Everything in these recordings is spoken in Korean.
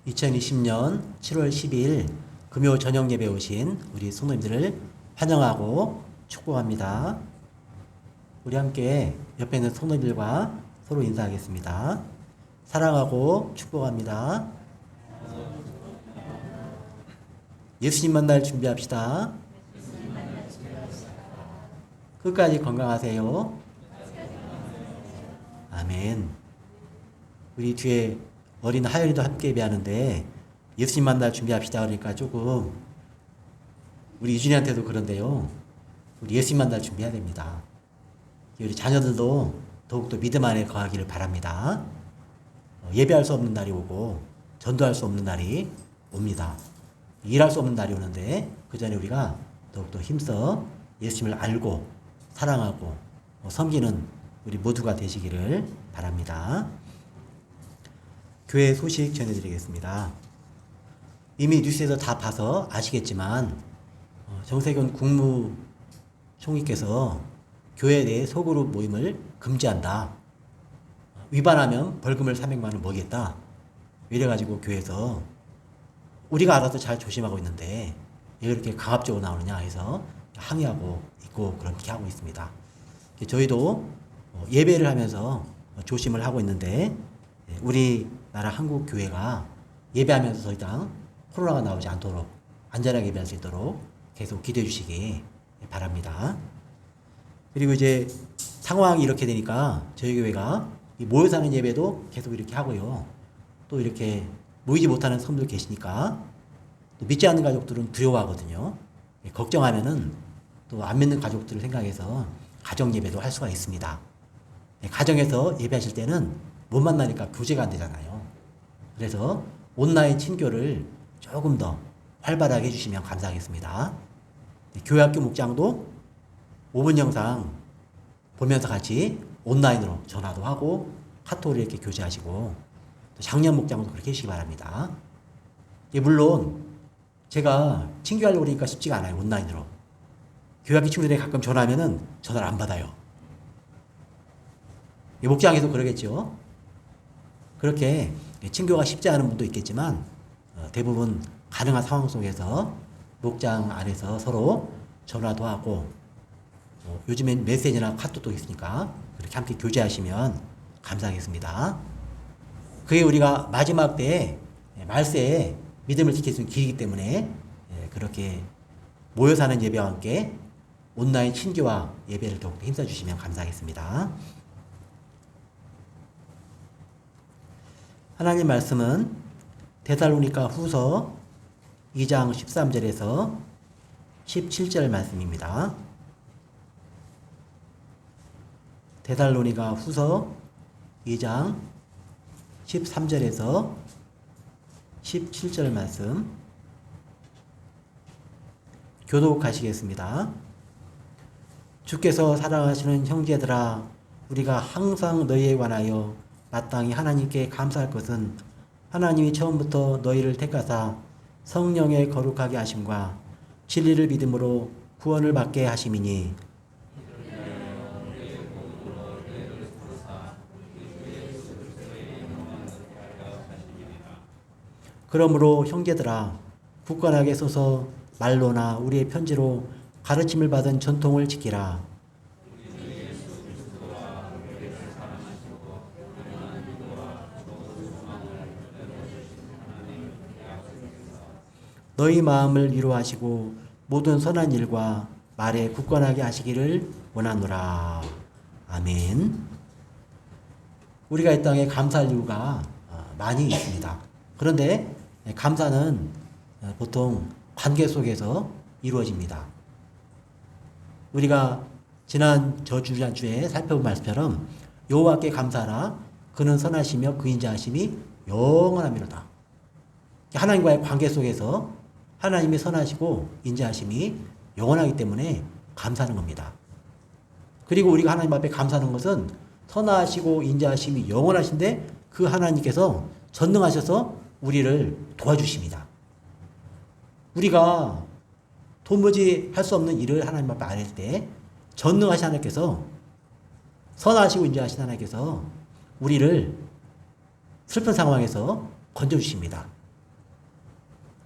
2020년 7월 12일 금요 저녁 예배 오신 우리 성도님들을 환영하고 축복합니다. 우리 함께 옆에 있는 성도님들과 서로 인사하겠습니다. 사랑하고 축복합니다. 예수님 만날 준비합시다. 끝까지 건강하세요. 아멘. 우리 뒤에 어린 하연이도 함께 예배하는데 예수님 만날 준비합시다 그러니까 조금 우리 유진이한테도 그런데요. 우리 예수님 만날 준비해야 됩니다. 우리 자녀들도 더욱더 믿음 안에 거하기를 바랍니다. 예배할 수 없는 날이 오고 전도할 수 없는 날이 옵니다. 일할 수 없는 날이 오는데 그 전에 우리가 더욱더 힘써 예수님을 알고 사랑하고 섬기는 우리 모두가 되시기를 바랍니다. 교회 소식 전해드리겠습니다. 이미 뉴스에서 다 봐서 아시겠지만 정세균 국무총리께서 교회 내 소그룹 모임을 금지한다. 위반하면 벌금을 300만 원 먹이겠다. 이래가지고 교회에서 우리가 알아서 잘 조심하고 있는데 왜 이렇게 강압적으로 나오느냐 해서 항의하고 있고 그렇게 하고 있습니다. 저희도 예배를 하면서 조심을 하고 있는데 우리나라 한국 교회가 예배하면서 더 이상 코로나가 나오지 않도록 안전하게 예배할 수 있도록 계속 기도해 주시기 바랍니다. 그리고 이제 상황이 이렇게 되니까 저희 교회가 모여서 하는 예배도 계속 이렇게 하고요. 또 이렇게 모이지 못하는 성도들 계시니까 또 믿지 않는 가족들은 두려워하거든요. 걱정하면은 또 안 믿는 가족들을 생각해서 가정 예배도 할 수가 있습니다. 가정에서 예배하실 때는 못 만나니까 교제가 안 되잖아요. 그래서 온라인 친교를 조금 더 활발하게 해주시면 감사하겠습니다. 교회학교 목장도 5분 영상 보면서 같이 온라인으로 전화도 하고 카톡으로 이렇게 교제하시고 또 작년 목장도 그렇게 해주시기 바랍니다. 물론 제가 친교하려고 그러니까 쉽지가 않아요. 온라인으로. 교회학교 친구들이 가끔 전화하면은 전화를 안 받아요. 목장에서 그러겠죠. 그렇게 친교가 쉽지 않은 분도 있겠지만 대부분 가능한 상황 속에서 목장 안에서 서로 전화도 하고 요즘엔 메시지나 카톡도 있으니까 그렇게 함께 교제하시면 감사하겠습니다. 그게 우리가 마지막 때에 말세에 믿음을 지킬 수 있는 길이기 때문에 그렇게 모여서 하는 예배와 함께 온라인 친교와 예배를 더욱 힘써주시면 감사하겠습니다. 하나님 말씀은 데살로니가 후서 2장 13절에서 17절 말씀입니다. 데살로니가 후서 2장 13절에서 17절 말씀 교독하시겠습니다. 주께서 사랑하시는 형제들아, 우리가 항상 너희에 관하여 마땅히 하나님께 감사할 것은 하나님이 처음부터 너희를 택하사 성령의 거룩하게 하심과 진리를 믿음으로 구원을 받게 하심이니, 그러므로 형제들아, 굳건하게 서서 말로나 우리의 편지로 가르침을 받은 전통을 지키라. 너희 마음을 위로하시고 모든 선한 일과 말에 굳건하게 하시기를 원하노라. 아멘. 우리가 이 땅에 감사할 이유가 많이 있습니다. 그런데 감사는 보통 관계 속에서 이루어집니다. 우리가 지난 저주에 살펴본 말씀처럼 여호와께 감사하라. 그는 선하시며 그 인자하심이 영원하미로다. 하나님과의 관계 속에서 하나님이 선하시고 인자하심이 영원하기 때문에 감사하는 겁니다. 그리고 우리가 하나님 앞에 감사하는 것은 선하시고 인자하심이 영원하신데 그 하나님께서 전능하셔서 우리를 도와주십니다. 우리가 도무지 할 수 없는 일을 하나님 앞에 안 할 때 전능하신 하나님께서 선하시고 인자하신 하나님께서 우리를 슬픈 상황에서 건져주십니다.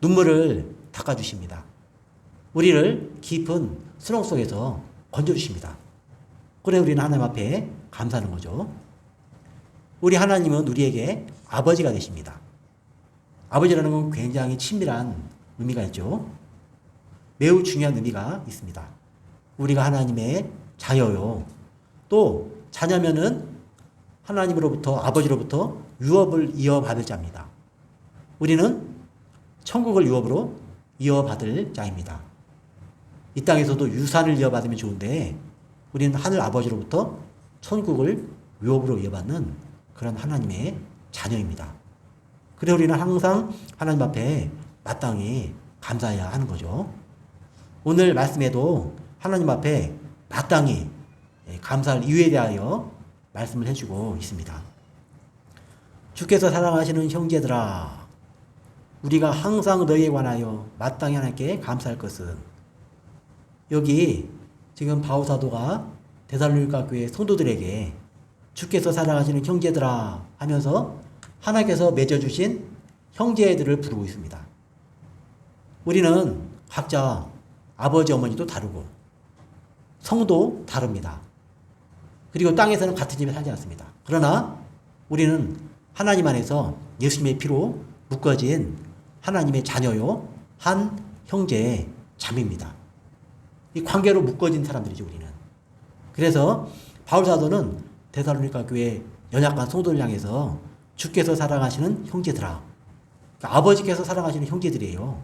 눈물을 닦아주십니다. 우리를 깊은 수렁 속에서 건져주십니다. 그래 우리는 하나님 앞에 감사하는 거죠. 우리 하나님은 우리에게 아버지가 되십니다. 아버지라는 건 굉장히 친밀한 의미가 있죠. 매우 중요한 의미가 있습니다. 우리가 하나님의 자녀요. 또 자녀면은 하나님으로부터 아버지로부터 유업을 이어받을 자입니다. 우리는 천국을 유업으로 이어받을 자입니다. 이 땅에서도 유산을 이어받으면 좋은데 우리는 하늘 아버지로부터 천국을 유업으로 이어받는 그런 하나님의 자녀입니다. 그래 우리는 항상 하나님 앞에 마땅히 감사해야 하는 거죠. 오늘 말씀에도 하나님 앞에 마땅히 감사할 이유에 대하여 말씀을 해주고 있습니다. 주께서 사랑하시는 형제들아, 우리가 항상 너희에 관하여 마땅히 하나님께 감사할 것은, 여기 지금 바울사도가 데살로니가 교회 성도들에게 주께서 사랑하시는 형제들아 하면서 하나님께서 맺어주신 형제들을 부르고 있습니다. 우리는 각자 아버지 어머니도 다르고 성도 다릅니다. 그리고 땅에서는 같은 집에 살지 않습니다. 그러나 우리는 하나님 안에서 예수님의 피로 묶어진 하나님의 자녀요, 한 형제 자매입니다. 이 관계로 묶어진 사람들이죠, 우리는. 그래서 바울사도는 데살로니가 교회 연약한 성도를 향해서 주께서 사랑하시는 형제들아, 그러니까 아버지께서 사랑하시는 형제들이에요.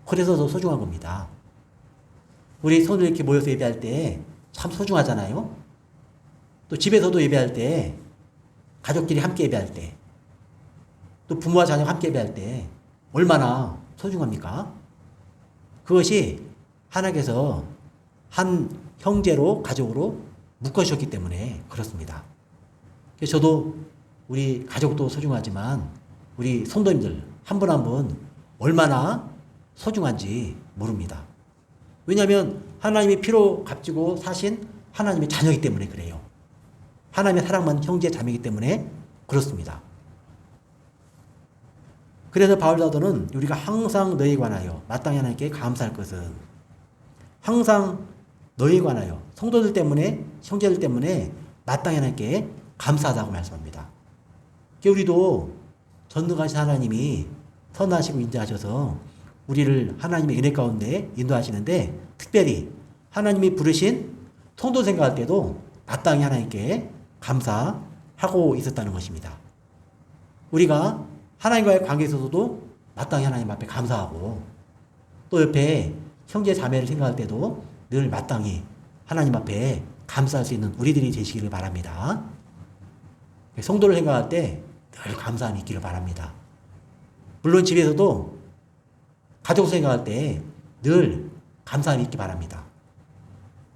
그래서 더 소중한 겁니다. 우리 성도들 이렇게 모여서 예배할 때 참 소중하잖아요. 또 집에서도 예배할 때, 가족끼리 함께 예배할 때, 또 부모와 자녀가 함께 예배할 때 얼마나 소중합니까? 그것이 하나님께서 한 형제로, 가족으로 묶어주셨기 때문에 그렇습니다. 그래서 저도 우리 가족도 소중하지만 우리 성도님들 한 분 한 분 얼마나 소중한지 모릅니다. 왜냐하면 하나님의 피로 값지고 사신 하나님의 자녀이기 때문에 그래요. 하나님의 사랑받는 형제 자매이기 때문에 그렇습니다. 그래서 바울사도는 우리가 항상 너희에 관하여 마땅히 하나님께 감사할 것은, 항상 너희에 관하여 성도들 때문에, 형제들 때문에 마땅히 하나님께 감사하다고 말씀합니다. 우리도 전능하신 하나님이 선하시고 인자하셔서 우리를 하나님의 은혜 가운데 인도하시는데, 특별히 하나님이 부르신 성도 생각할 때도 마땅히 하나님께 감사하고 있었다는 것입니다. 우리가 하나님과의 관계에서도 마땅히 하나님 앞에 감사하고, 또 옆에 형제 자매를 생각할 때도 늘 마땅히 하나님 앞에 감사할 수 있는 우리들이 되시기를 바랍니다. 성도를 생각할 때 늘 감사함이 있기를 바랍니다. 물론 집에서도 가족 생각할 때 늘 감사함이 있기 바랍니다.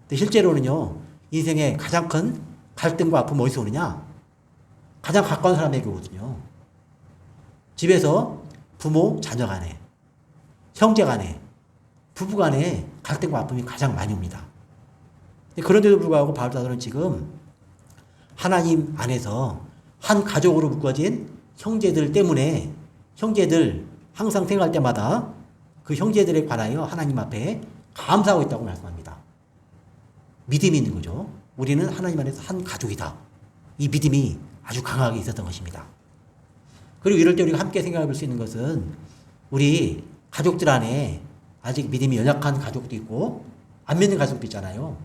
근데 실제로는요, 인생의 가장 큰 갈등과 아픔은 어디서 오느냐? 가장 가까운 사람에게 오거든요. 집에서 부모, 자녀 간에, 형제 간에, 부부 간에 갈등과 아픔이 가장 많이 옵니다. 그런데도 불구하고 바울사도는 지금 하나님 안에서 한 가족으로 묶어진 형제들 때문에, 형제들 항상 생각할 때마다 그 형제들에 관하여 하나님 앞에 감사하고 있다고 말씀합니다. 믿음이 있는 거죠. 우리는 하나님 안에서 한 가족이다. 이 믿음이 아주 강하게 있었던 것입니다. 그리고 이럴 때 우리가 함께 생각해 볼 수 있는 것은, 우리 가족들 안에 아직 믿음이 연약한 가족도 있고 안 믿는 가족도 있잖아요.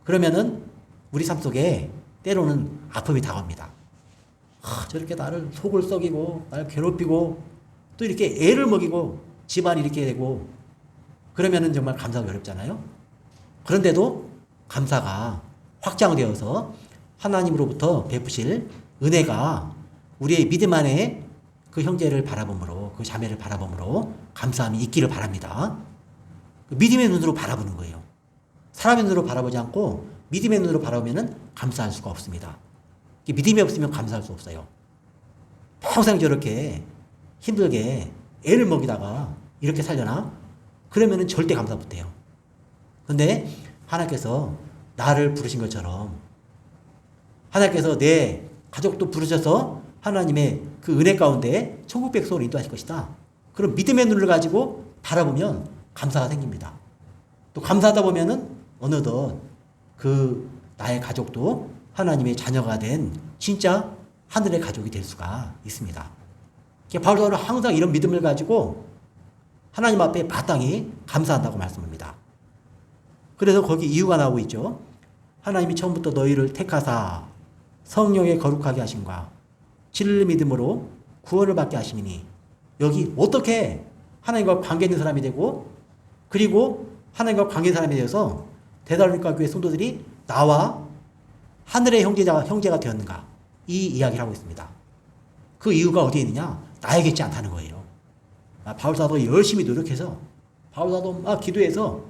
그러면은 우리 삶 속에 때로는 아픔이 다가옵니다. 저렇게 나를 속을 썩이고 나를 괴롭히고 또 이렇게 애를 먹이고 집안이 이렇게 되고 그러면은 정말 감사하기 어렵잖아요. 그런데도 감사가 확장되어서 하나님으로부터 베푸실 은혜가 우리의 믿음 안에 그 형제를 바라봄으로, 그 자매를 바라봄으로 감사함이 있기를 바랍니다. 믿음의 눈으로 바라보는 거예요. 사람의 눈으로 바라보지 않고 믿음의 눈으로 바라보면 감사할 수가 없습니다. 믿음이 없으면 감사할 수 없어요. 평생 저렇게 힘들게 애를 먹이다가 이렇게 살려나? 그러면 절대 감사 못해요. 근데 하나님께서 나를 부르신 것처럼, 하나님께서 내 가족도 부르셔서 하나님의 그 은혜 가운데 천국 백성으로 인도하실 것이다. 그런 믿음의 눈을 가지고 바라보면 감사가 생깁니다. 또 감사하다 보면은 어느덧 그 나의 가족도 하나님의 자녀가 된 진짜 하늘의 가족이 될 수가 있습니다. 바울은 항상 이런 믿음을 가지고 하나님 앞에 마땅히 감사한다고 말씀합니다. 그래서 거기 이유가 나오고 있죠. 하나님이 처음부터 너희를 택하사 성령의 거룩하게 하심과 진리를 믿음으로 구원을 받게 하심이니, 여기 어떻게 하나님과 관계 있는 사람이 되고, 그리고 하나님과 관계 있는 사람이 되어서 데살로니가 교회 성도들이 나와 하늘의 형제가 되었는가, 이 이야기를 하고 있습니다. 그 이유가 어디에 있느냐? 나에게 있지 않다는 거예요. 바울 사도 열심히 노력해서, 바울 사도 막 기도해서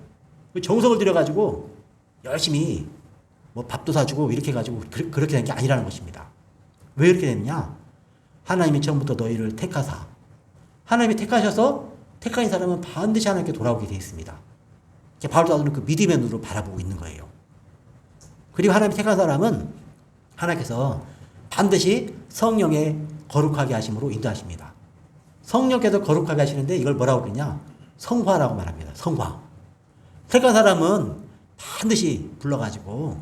정성을 들여가지고 열심히 뭐 밥도 사주고 이렇게 해가지고 그렇게 된 게 아니라는 것입니다. 왜 이렇게 됐느냐? 하나님이 처음부터 너희를 택하사, 하나님이 택하셔서 택한 사람은 반드시 하나님께 돌아오게 되어 있습니다. 바울 사도는 그 믿음의 눈으로 바라보고 있는 거예요. 그리고 하나님이 택한 사람은 하나님께서 반드시 성령의 거룩하게 하심으로 인도하십니다. 성령께서 거룩하게 하시는데 이걸 뭐라고 그러냐? 성화라고 말합니다. 성화. 택한 사람은 반드시 불러가지고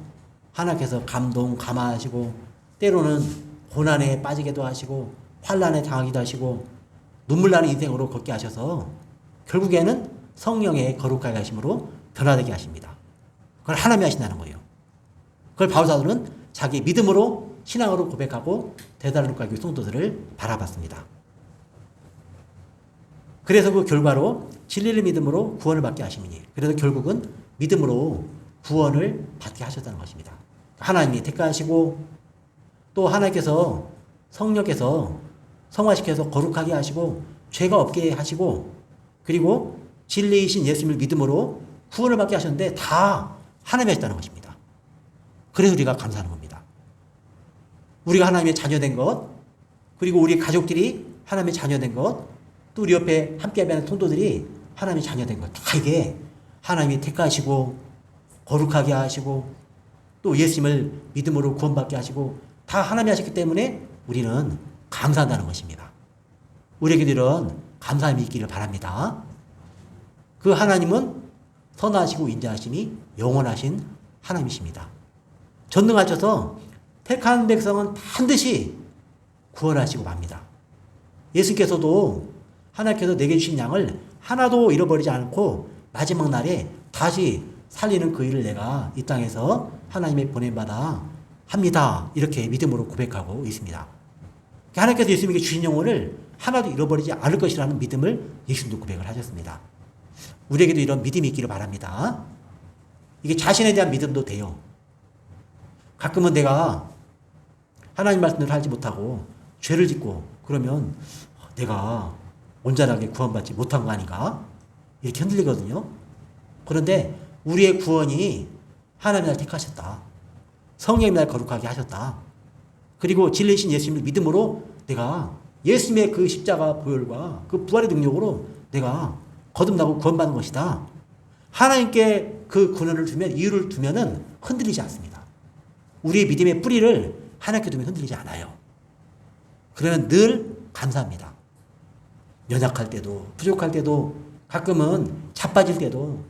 하나님께서 감화하시고, 때로는 고난에 빠지게도 하시고, 환난에 당하기도 하시고, 눈물 나는 인생으로 걷게 하셔서 결국에는 성령의 거룩하게 하심으로 변화되게 하십니다. 그걸 하나님이 하신다는 거예요. 그걸 바울 사도는 자기 믿음으로, 신앙으로 고백하고 데살로니가 교회 성도들을 바라봤습니다. 그래서 그 결과로 진리를 믿음으로 구원을 받게 하심이니, 그래서 결국은 믿음으로 구원을 받게 하셨다는 것입니다. 하나님이 택하시고, 또 하나님께서 성령께서 성화시켜서 거룩하게 하시고 죄가 없게 하시고, 그리고 진리이신 예수님을 믿음으로 구원을 받게 하셨는데 다 하나님이 하셨다는 것입니다. 그래서 우리가 감사하는 겁니다. 우리가 하나님의 자녀된 것, 그리고 우리 가족들이 하나님의 자녀된 것, 또 우리 옆에 함께하는 통도들이 하나님의 자녀된 것, 다 이게 하나님이 택하시고 거룩하게 하시고 또 예수님을 믿음으로 구원받게 하시고 다 하나님이 하셨기 때문에 우리는 감사한다는 것입니다. 우리에게도 이런 감사함이 있기를 바랍니다. 그 하나님은 선하시고 인자하심이 영원하신 하나님이십니다. 전능하셔서 택한 백성은 반드시 구원하시고 맙니다. 예수께서도 하나님께서 내게 주신 양을 하나도 잃어버리지 않고 마지막 날에 다시 살리는 그 일을 내가 이 땅에서 하나님의 보냄받아 합니다. 이렇게 믿음으로 고백하고 있습니다. 하나님께서 예수님에게 주신 영혼을 하나도 잃어버리지 않을 것이라는 믿음을 예수님도 고백을 하셨습니다. 우리에게도 이런 믿음이 있기를 바랍니다. 이게 자신에 대한 믿음도 돼요. 가끔은 내가 하나님 말씀을 하지 못하고 죄를 짓고 그러면 내가 온전하게 구원받지 못한 거 아닌가? 이렇게 흔들리거든요. 그런데 우리의 구원이 하나님이 날 택하셨다. 성령이 날 거룩하게 하셨다. 그리고 진리이신 예수님을 믿음으로 내가 예수님의 그 십자가 보혈과 그 부활의 능력으로 내가 거듭나고 구원받는 것이다. 하나님께 그 권한을 두면, 이유를 두면은 흔들리지 않습니다. 우리의 믿음의 뿌리를 하나님께 두면 흔들리지 않아요. 그러면 늘 감사합니다. 연약할 때도, 부족할 때도, 가끔은 자빠질 때도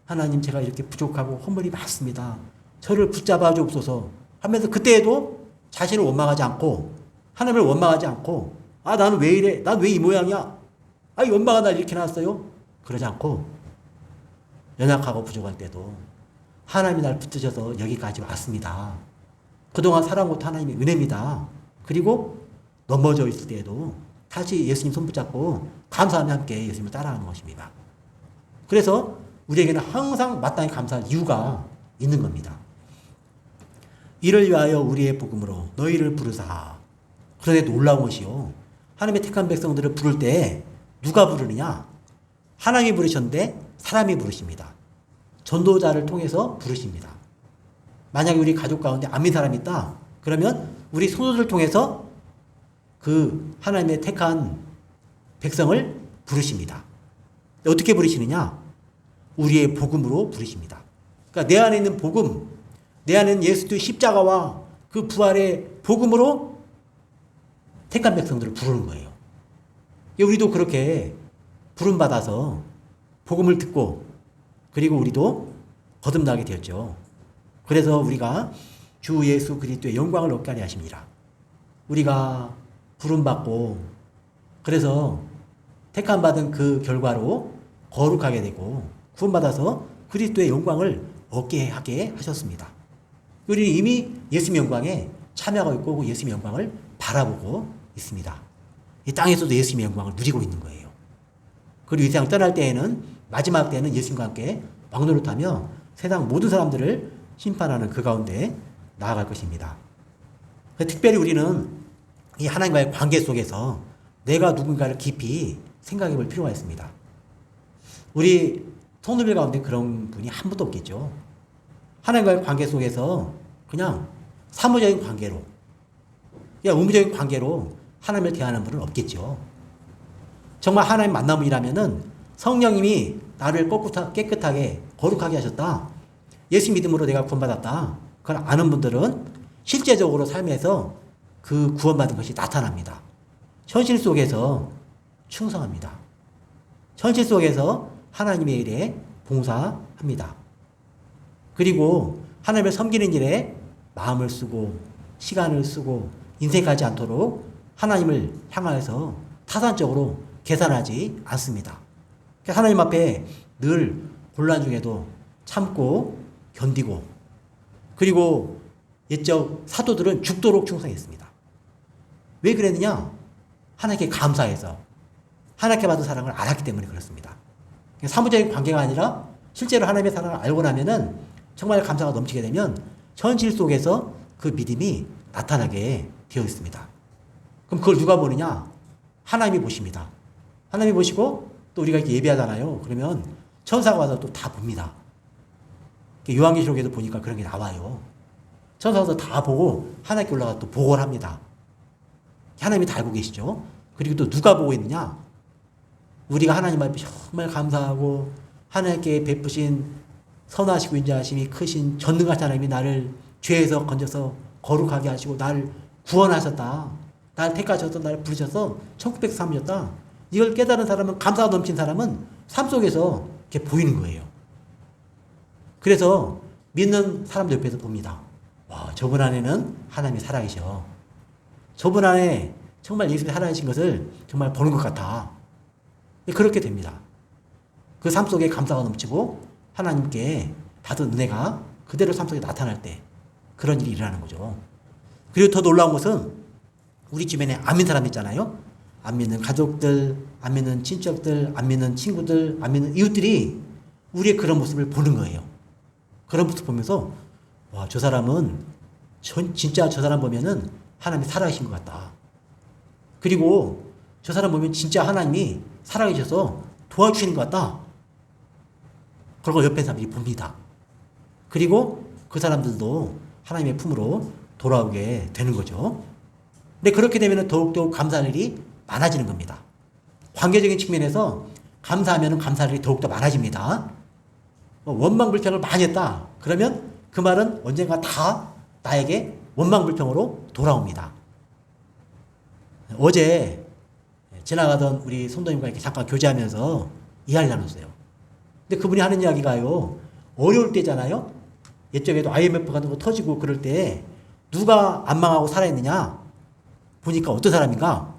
하나님, 제가 이렇게 부족하고 허물이 많습니다. 저를 붙잡아 주옵소서 하면서 그때에도 자신을 원망하지 않고, 하나님을 원망하지 않고, 아, 나는 왜 이래? 난 왜 이 모양이야? 아, 이 엄마가 날 이렇게 낳았어요? 그러지 않고, 연약하고 부족할 때도 하나님이 날 붙드셔서 여기까지 왔습니다. 그동안 살아온 것도 하나님의 은혜입니다. 그리고 넘어져 있을 때에도 다시 예수님 손 붙잡고 감사하며 함께 예수님을 따라가는 것입니다. 그래서 우리에게는 항상 마땅히 감사할 이유가 있는 겁니다. 이를 위하여 우리의 복음으로 너희를 부르사. 그런데 놀라운 것이요, 하나님의 택한 백성들을 부를 때 누가 부르느냐? 하나님이 부르셨는데 사람이 부르십니다. 전도자를 통해서 부르십니다. 만약에 우리 가족 가운데 안 믿는 사람이 있다, 그러면 우리 성도들을 통해서 그 하나님의 택한 백성을 부르십니다. 어떻게 부르시느냐? 우리의 복음으로 부르십니다. 그러니까 내 안에 있는 복음, 내 안에 있는 예수의 십자가와 그 부활의 복음으로 택한 백성들을 부르는 거예요. 우리도 그렇게 부름받아서 복음을 듣고 그리고 우리도 거듭나게 되었죠. 그래서 우리가 주 예수 그리스도의 영광을 얻게 하려 하십니다. 우리가 부름받고 그래서 택함받은 그 결과로 거룩하게 되고 구원받아서 그리스도의 영광을 얻게 하게 하셨습니다. 우리는 이미 예수님의 영광에 참여하고 있고 예수님의 영광을 바라보고 있습니다. 이 땅에서도 예수님의 영광을 누리고 있는 거예요. 그리고 이 세상 떠날 때에는 마지막 때에는 예수님과 함께 왕노릇하며 세상 모든 사람들을 심판하는 그 가운데 나아갈 것입니다. 특별히 우리는 이 하나님과의 관계 속에서 내가 누군가를 깊이 생각해 볼 필요가 있습니다. 우리 성도들 가운데 그런 분이 한 분도 없겠죠. 하나님과의 관계 속에서 그냥 사무적인 관계로, 그냥 의무적인 관계로 하나님을 대하는 분은 없겠죠. 정말 하나님 만남이라면은 성령님이 나를 깨끗하게 거룩하게 하셨다. 예수 믿음으로 내가 구원받았다. 그걸 아는 분들은 실제적으로 삶에서 그 구원받은 것이 나타납니다. 현실 속에서 충성합니다. 현실 속에서 하나님의 일에 봉사합니다. 그리고 하나님을 섬기는 일에 마음을 쓰고 시간을 쓰고 인색하지 않도록 하나님을 향하여서 타산적으로 계산하지 않습니다. 하나님 앞에 늘 곤란 중에도 참고 견디고 그리고 옛적 사도들은 죽도록 충성했습니다. 왜 그랬느냐? 하나님께 감사해서 하나님께 받은 사랑을 알았기 때문에 그렇습니다. 사무적인 관계가 아니라 실제로 하나님의 사랑을 알고 나면은 정말 감사가 넘치게 되면 현실 속에서 그 믿음이 나타나게 되어 있습니다. 그럼 그걸 누가 보느냐? 하나님이 보십니다. 하나님이 보시고 또 우리가 이렇게 예배하잖아요. 그러면 천사가 와서 또 다 봅니다. 요한계시록에도 보니까 그런 게 나와요. 천사가 와서 다 보고 하나님께 올라가 또 보고를 합니다. 하나님이 다 알고 계시죠. 그리고 또 누가 보고 있느냐? 우리가 하나님 앞에 정말 감사하고 하나님께 베푸신 선하시고 인자하심이 크신 전능하신 하나님이 나를 죄에서 건져서 거룩하게 하시고 나를 구원하셨다. 나를 택하셔서 나를 부르셔서 천국백성 삼으셨다. 이걸 깨달은 사람은, 감사가 넘친 사람은 삶 속에서 이렇게 보이는 거예요. 그래서 믿는 사람들 옆에서 봅니다. 와, 저분 안에는 하나님이 살아계셔. 저분 안에 정말 예수님이 살아계신 것을 정말 보는 것 같아. 그렇게 됩니다. 그 삶 속에 감사가 넘치고 하나님께 받은 은혜가 그대로 삶 속에 나타날 때 그런 일이 일어나는 거죠. 그리고 더 놀라운 것은 우리 주변에 안 믿는 사람 있잖아요. 안 믿는 가족들, 안 믿는 친척들, 안 믿는 친구들, 안 믿는 이웃들이 우리의 그런 모습을 보는 거예요. 그런 모습 보면서 와, 저 사람은 진짜 저 사람 보면은 하나님이 살아계신 것 같다. 그리고 저 사람 보면 진짜 하나님이 살아계셔서 도와주시는 것 같다. 그리고 옆에 사람들이 봅니다. 그리고 그 사람들도 하나님의 품으로 돌아오게 되는 거죠. 근데 그렇게 되면 더욱더 감사할 일이 많아지는 겁니다. 관계적인 측면에서 감사하면 감사할 일이 더욱더 많아집니다. 원망불평을 많이 했다. 그러면 그 말은 언젠가 다 나에게 원망불평으로 돌아옵니다. 어제 지나가던 우리 성도님과 이렇게 잠깐 교제하면서 이야기를 나눴어요. 근데 그분이 하는 이야기가요, 어려울 때잖아요? 옛적에도 IMF 같은 거 터지고 그럴 때 누가 안 망하고 살아있느냐? 보니까 어떤 사람인가?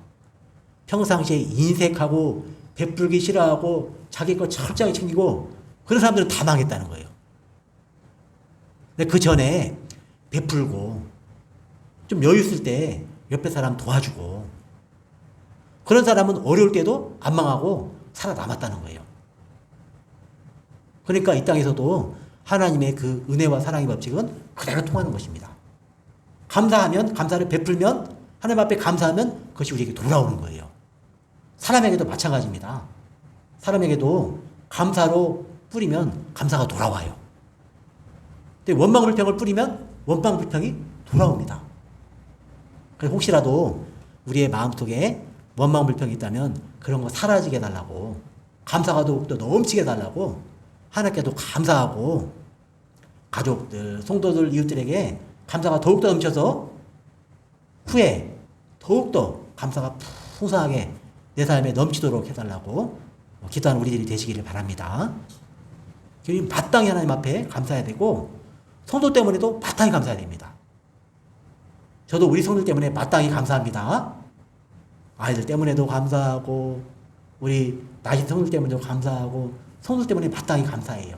평상시에 인색하고 베풀기 싫어하고 자기 거 철저하게 챙기고 그런 사람들은 다 망했다는 거예요. 근데 그 전에 베풀고 좀 여유 있을 때 옆에 사람 도와주고 그런 사람은 어려울 때도 안 망하고 살아남았다는 거예요. 그러니까 이 땅에서도 하나님의 그 은혜와 사랑의 법칙은 그대로 통하는 것입니다. 감사하면, 감사를 베풀면, 하나님 앞에 감사하면 그것이 우리에게 돌아오는 거예요. 사람에게도 마찬가지입니다. 사람에게도 감사로 뿌리면 감사가 돌아와요. 근데 원망불평을 뿌리면 원망불평이 돌아옵니다. 그래서 혹시라도 우리의 마음속에 원망불평이 있다면 그런 거 사라지게 해달라고, 감사가 더욱더 넘치게 해달라고 하나님께도 감사하고 가족들, 성도들, 이웃들에게 감사가 더욱더 넘쳐서 후에 더욱더 감사가 풍성하게 내 삶에 넘치도록 해달라고 기도하는 우리들이 되시기를 바랍니다. 마땅히 하나님 앞에 감사해야 되고 성도 때문에도 마땅히 감사해야 됩니다. 저도 우리 성도 때문에 마땅히 감사합니다. 아이들 때문에도 감사하고 우리 나신 성도 때문에도 감사하고 성도 때문에 마땅히 감사해요.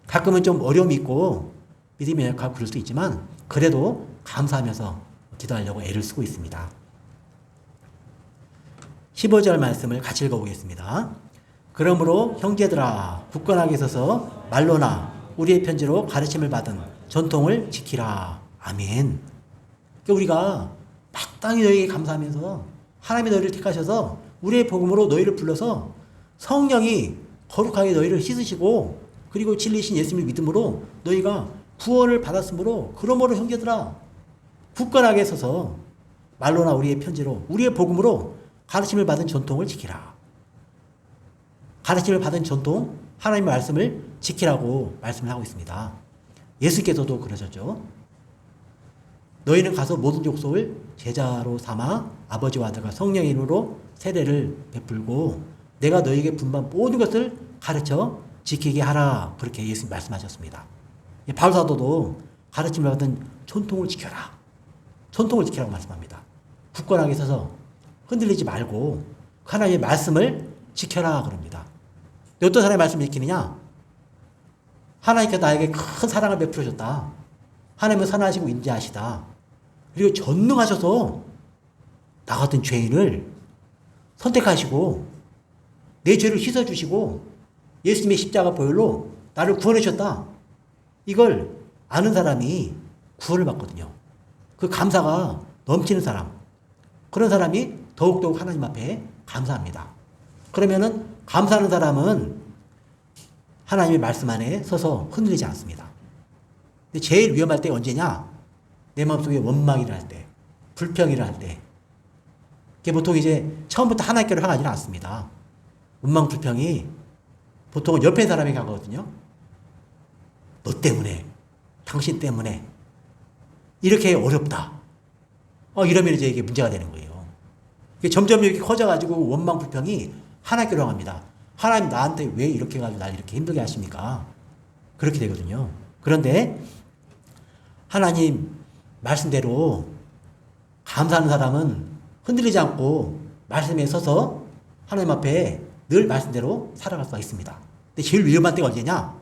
가끔은 좀 어려움이 있고 믿음이 약하고 그럴 수도 있지만 그래도 감사하면서 기도하려고 애를 쓰고 있습니다. 15절 말씀을 같이 읽어보겠습니다. 그러므로 형제들아 굳건하게 서서 말로나 우리의 편지로 가르침을 받은 전통을 지키라. 아멘. 우리가 마땅히 너희에게 감사하면서 하나님이 너희를 택하셔서 우리의 복음으로 너희를 불러서 성령이 거룩하게 너희를 씻으시고 그리고 진리신 예수님을 믿음으로 너희가 구원을 받았으므로 그러므로 형제들아 굳건하게 서서 말로나 우리의 편지로 우리의 복음으로 가르침을 받은 전통을 지키라. 가르침을 받은 전통, 하나님의 말씀을 지키라고 말씀을 하고 있습니다. 예수께서도 그러셨죠. 너희는 가서 모든 족속을 제자로 삼아 아버지와 아들과 성령의 이름으로 세례를 베풀고 내가 너희에게 분반 모든 것을 가르쳐 지키게 하라. 그렇게 예수님 말씀하셨습니다. 바울 사도도 가르침을 받은 전통을 지켜라. 전통을 지키라고 말씀합니다. 굳건하게 서서 흔들리지 말고 하나님의 말씀을 지켜라 그럽니다. 어떤 사람의 말씀을 지키느냐? 하나님께서 나에게 큰 사랑을 베풀어줬다. 하나님은 선하시고 인자하시다. 그리고 전능하셔서 나 같은 죄인을 선택하시고 내 죄를 씻어주시고 예수님의 십자가 보혈로 나를 구원해 주셨다. 이걸 아는 사람이 구원을 받거든요. 그 감사가 넘치는 사람, 그런 사람이 더욱더욱 하나님 앞에 감사합니다. 그러면은 감사하는 사람은 하나님의 말씀 안에 서서 흔들리지 않습니다. 근데 제일 위험할 때가 언제냐? 내 마음속에 원망이 일어날 때, 불평이 일어날 때. 그게 보통 이제 처음부터 하나님께로 향하지는 않습니다. 원망, 불평이 보통은 옆에 사람에게 가거든요. 너 때문에, 당신 때문에 이렇게 어렵다. 이러면 이제 이게 문제가 되는 거예요. 점점 이렇게 커져가지고 원망, 불평이 하나님께로 향합니다. 하나님 나한테 왜 이렇게 해가지고 날 이렇게 힘들게 하십니까? 그렇게 되거든요. 그런데 하나님 말씀대로 감사하는 사람은 흔들리지 않고 말씀에 서서 하나님 앞에 늘 말씀대로 살아갈 수가 있습니다. 근데 제일 위험한 때가 언제냐?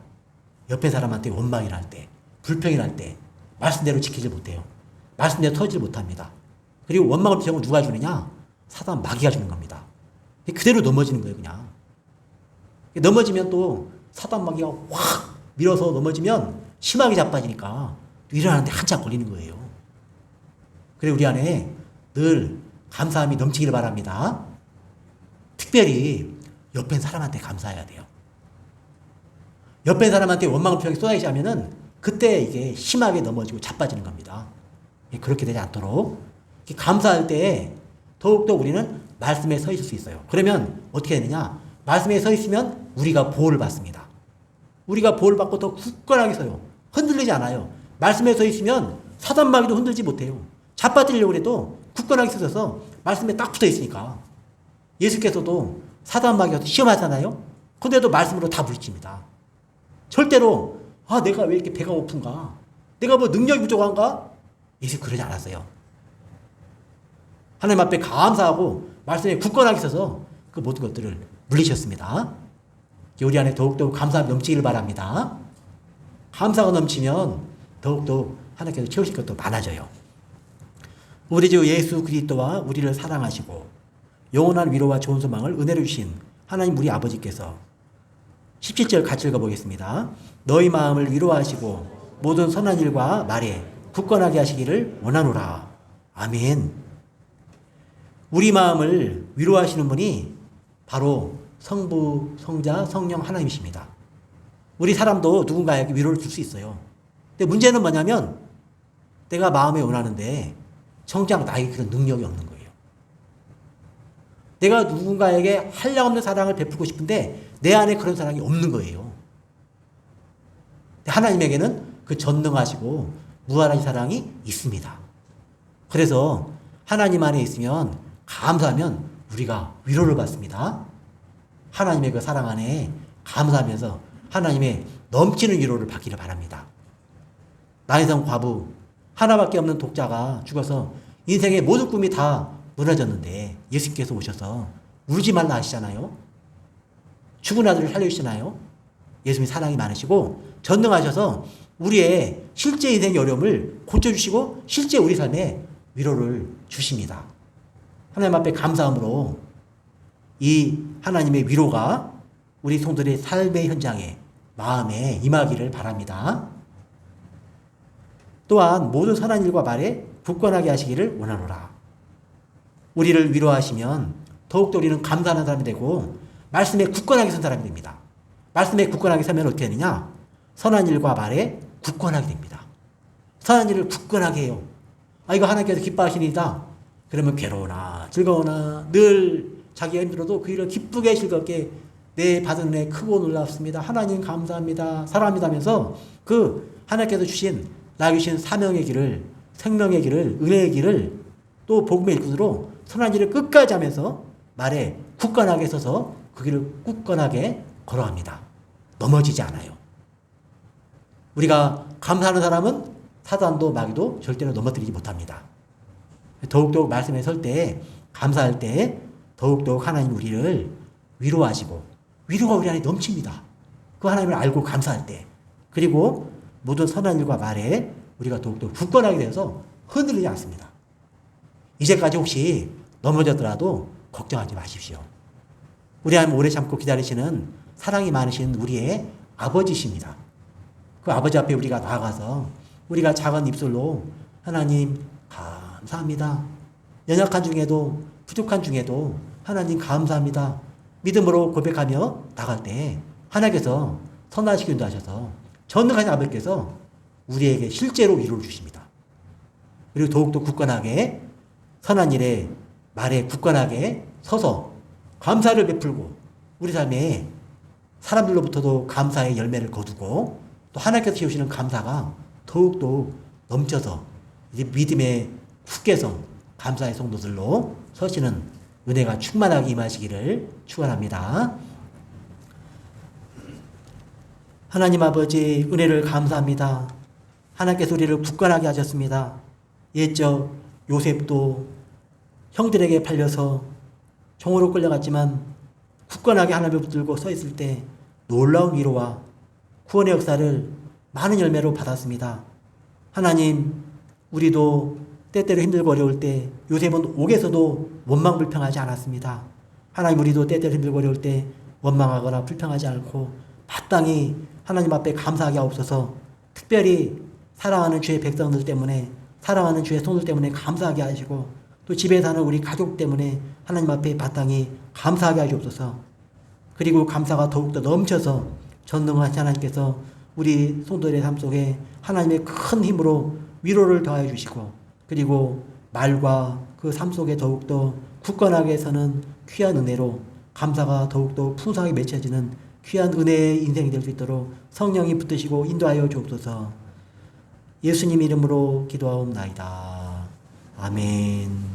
옆에 사람한테 원망이 날 때, 불평이 날 때 말씀대로 지키지 못해요. 말씀대로 터지지 못합니다. 그리고 원망을 불평을 누가 주느냐? 사단 마귀가 주는 겁니다. 그대로 넘어지는 거예요, 그냥. 넘어지면 또 사단 마귀가 확 밀어서 넘어지면 심하게 자빠지니까 일어나는데 한참 걸리는 거예요. 그래 우리 안에 늘 감사함이 넘치기를 바랍니다. 특별히 옆에 사람한테 감사해야 돼요. 옆에 사람한테 원망을 평이 쏟아지지 않으면은 그때 이게 심하게 넘어지고 자빠지는 겁니다. 그렇게 되지 않도록 감사할 때 더욱더 우리는 말씀에 서 있을 수 있어요. 그러면 어떻게 되느냐? 말씀에 서 있으면 우리가 보호를 받습니다. 우리가 보호를 받고 더 굳건하게 서요. 흔들리지 않아요. 말씀에 서 있으면 사단 마귀도 흔들지 못해요. 자빠뜨리려고 해도 굳건하게 서서 말씀에 딱 붙어 있으니까. 예수께서도 사단 마귀가 시험하잖아요. 근데도 말씀으로 다 물리칩니다. 절대로 내가 왜 이렇게 배가 고픈가? 내가 뭐 능력이 부족한가? 예수 그러지 않았어요. 하나님 앞에 감사하고 말씀에 굳건하게 서서 그 모든 것들을 물리셨습니다. 우리 안에 더욱더욱 감사함이 넘치기를 바랍니다. 감사가 넘치면 더욱더욱 하나님께서 채우실 것도 많아져요. 우리 주 예수 그리스도와 우리를 사랑하시고 영원한 위로와 좋은 소망을 은혜로 주신 하나님 우리 아버지께서 17절 같이 읽어보겠습니다. 너희 마음을 위로하시고 모든 선한 일과 말에 굳건하게 하시기를 원하노라. 아멘. 우리 마음을 위로하시는 분이 바로 성부, 성자, 성령 하나님이십니다. 우리 사람도 누군가에게 위로를 줄 수 있어요. 근데 문제는 뭐냐면 내가 마음에 원하는데 정작 나에게 그런 능력이 없는 거예요. 내가 누군가에게 한량없는 사랑을 베풀고 싶은데 내 안에 그런 사랑이 없는 거예요. 하나님에게는 그 전능하시고 무한하신 사랑이 있습니다. 그래서 하나님 안에 있으면 감사하면 우리가 위로를 받습니다. 하나님의 그 사랑 안에 감사하면서 하나님의 넘치는 위로를 받기를 바랍니다. 나혜성 과부, 하나밖에 없는 독자가 죽어서 인생의 모든 꿈이 다 무너졌는데 예수님께서 오셔서 울지 말라 하시잖아요. 죽은 아들을 살려주시잖아요. 예수님이 사랑이 많으시고 전능하셔서 우리의 실제 인생의 어려움을 고쳐주시고 실제 우리 삶에 위로를 주십니다. 하나님 앞에 감사함으로 이 하나님의 위로가 우리 성도들의 삶의 현장에 마음에 임하기를 바랍니다. 또한 모든 선한 일과 말에 굳건하게 하시기를 원하노라. 우리를 위로하시면 더욱더 우리는 감사하는 사람이 되고 말씀에 굳건하게 선 사람이 됩니다. 말씀에 굳건하게 서면 어떻게 되느냐? 선한 일과 말에 굳건하게 됩니다. 선한 일을 굳건하게 해요. 이거 하나님께서 기뻐하시는 일이다. 그러면 괴로우나 즐거우나 늘 자기가 힘들어도 그 일을 기쁘게 즐겁게 내 받은 은혜 크고 놀랍습니다. 하나님 감사합니다. 사랑합니다 하면서 그 하나님께서 주신 나에게 주신 사명의 길을, 생명의 길을, 은혜의 길을 또 복음의 일꾼으로 선한 일을 끝까지 하면서 말에 굳건하게 서서 그 길을 굳건하게 걸어갑니다. 넘어지지 않아요. 우리가 감사하는 사람은 사단도 마귀도 절대로 넘어뜨리지 못합니다. 더욱더욱 말씀에 설 때, 감사할 때 더욱더욱 하나님 우리를 위로하시고 위로가 우리 안에 넘칩니다. 그 하나님을 알고 감사할 때, 그리고 모든 선한 일과 말에 우리가 더욱더 굳건하게 되어서 흔들리지 않습니다. 이제까지 혹시 넘어졌더라도 걱정하지 마십시오. 우리 하나님 오래 참고 기다리시는 사랑이 많으신 우리의 아버지십니다. 그 아버지 앞에 우리가 나아가서 우리가 작은 입술로 하나님 감사합니다. 연약한 중에도 부족한 중에도 하나님 감사합니다. 믿음으로 고백하며 나갈 때 하나님께서 선하시기 인도하셔서 전능하신 아버지께서 우리에게 실제로 위로를 주십니다. 그리고 더욱더 굳건하게 선한 일에 말에 굳건하게 서서 감사를 베풀고 우리 삶에 사람들로부터도 감사의 열매를 거두고 또 하나님께서 키우시는 감사가 더욱더 넘쳐서 이제 믿음의 후계성 감사의 성도들로 서시는 은혜가 충만하게 임하시기를 축원합니다. 하나님 아버지 은혜를 감사합니다. 하나님께서 우리를 굳건하게 하셨습니다. 옛적 요셉도 형들에게 팔려서 종으로 끌려갔지만 굳건하게 하나님을 붙들고 서 있을 때 놀라운 위로와 구원의 역사를 많은 열매로 받았습니다. 하나님, 우리도 때때로 힘들고 어려울 때 요셉은 옥에서도 원망불평하지 않았습니다. 하나님, 우리도 때때로 힘들고 어려울 때 원망하거나 불평하지 않고 마땅히 하나님 앞에 감사하게 하옵소서. 특별히 사랑하는 주의 백성들 때문에, 사랑하는 주의 손들 때문에 감사하게 하시고 또 집에 사는 우리 가족 때문에 하나님 앞에 마땅히 감사하게 하시옵소서. 그리고 감사가 더욱더 넘쳐서 전능하신 하나님께서 우리 성도들의 삶 속에 하나님의 큰 힘으로 위로를 더하여 주시고, 그리고 말과 그 삶 속에 더욱더 굳건하게 서는 귀한 은혜로 감사가 더욱더 풍성하게 맺혀지는 귀한 은혜의 인생이 될 수 있도록 성령이 붙드시고 인도하여 주옵소서. 예수님 이름으로 기도하옵나이다. 아멘.